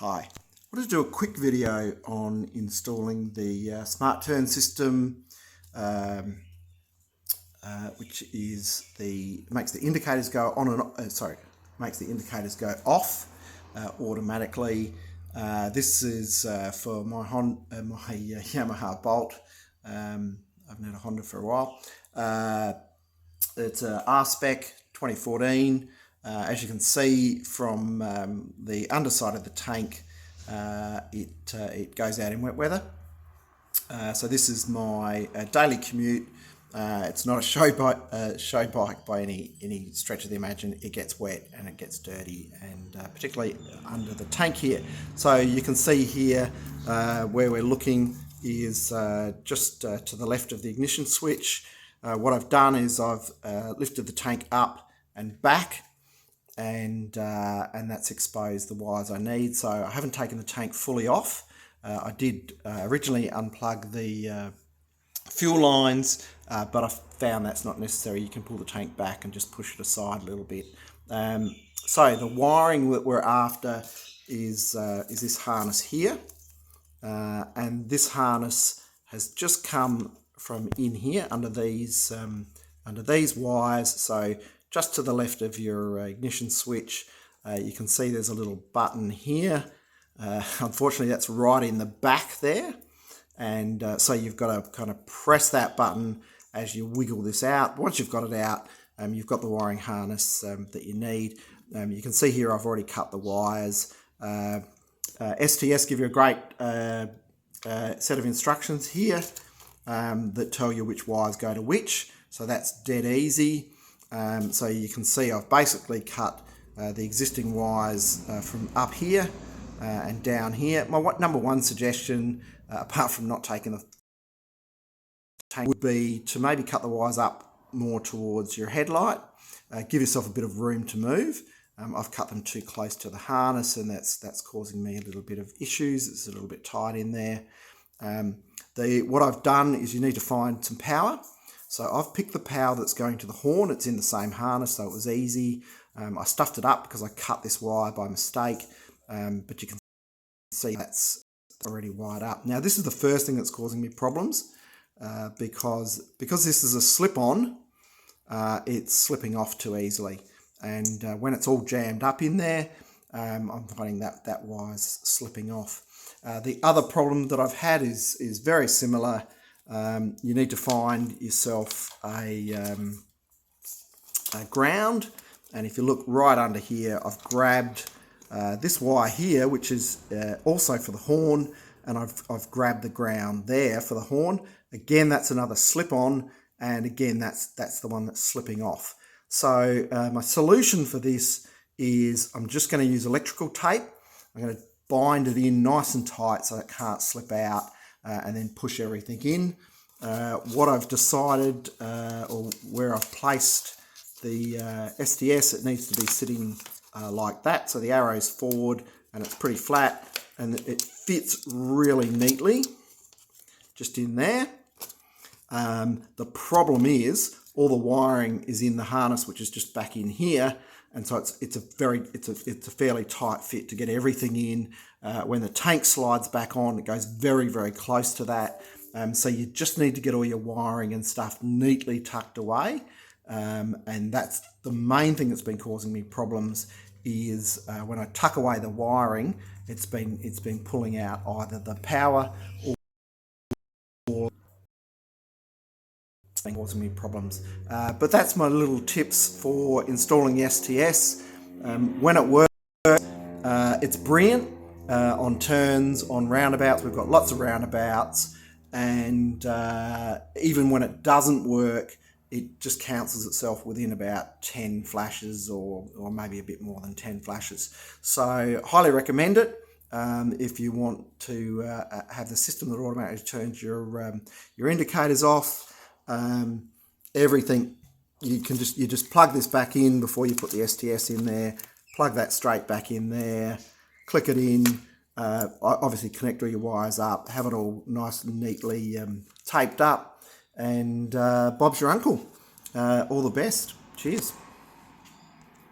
Hi, I wanted to do a quick video on installing the smart turn system, which is makes the indicators go on and makes the indicators go off automatically. This is for my Yamaha Bolt. I haven't had a Honda for a while. It's a R-Spec 2014. As you can see from the underside of the tank, it goes out in wet weather. So this is my daily commute. It's not a show bike by any stretch of the imagination. It gets wet and it gets dirty, and particularly under the tank here. So you can see here where we're looking is just to the left of the ignition switch. What I've done is I've lifted the tank up and back, and that's exposed the wires I need. So I haven't taken the tank fully off. I did originally unplug the fuel lines, but I found that's not necessary. You can pull the tank back and just push it aside a little bit. So the wiring that we're after is this harness here, and this harness has just come from in here under these wires. So just to the left of your ignition switch, you can see there's a little button here. Unfortunately, that's right in the back there. And so you've got to kind of press that button as you wiggle this out. Once you've got it out, you've got the wiring harness that you need. You can see here I've already cut the wires. STS give you a great set of instructions here that tell you which wires go to which. So that's dead easy. So you can see I've basically cut the existing wires from up here and down here. My number one suggestion, apart from not taking the tank, would be to maybe cut the wires up more towards your headlight. Give yourself a bit of room to move. I've cut them too close to the harness, and that's causing me a little bit of issues. It's a little bit tight in there. What I've done is you need to find some power. So I've picked the power that's going to the horn. It's in the same harness, so it was easy. I stuffed it up because I cut this wire by mistake, but you can see that's already wired up. Now this is the first thing that's causing me problems because this is a slip-on, it's slipping off too easily. And when it's all jammed up in there, I'm finding that wire's slipping off. The other problem that I've had is very similar. You need to find yourself a ground, and if you look right under here, I've grabbed this wire here, which is also for the horn, and I've grabbed the ground there for the horn. Again, that's another slip-on, and again, that's the one that's slipping off. So my solution for this is I'm just going to use electrical tape. I'm going to bind it in nice and tight so it can't slip out, and then push everything in. What I've decided, or where I've placed the STS, it needs to be sitting like that. So the arrow's forward and it's pretty flat, and it fits really neatly just in there. The problem is all the wiring is in the harness, which is just back in here. And so it's a fairly tight fit to get everything in. When the tank slides back on, it goes very, very close to that. So you just need to get all your wiring and stuff neatly tucked away. And that's the main thing that's been causing me problems is when I tuck away the wiring, it's been pulling out either the power or causing me problems. But that's my little tips for installing the STS. When it works, it's brilliant on turns, on roundabouts. We've got lots of roundabouts, and even when it doesn't work, it just cancels itself within about 10 flashes or maybe a bit more than 10 flashes. So highly recommend it. If you want to have the system that automatically turns your indicators off, everything, you just plug this back in before you put the STS in there, plug that straight back in there, click it in, obviously connect all your wires up, have it all nice and neatly taped up, and Bob's your uncle. All the best. Cheers.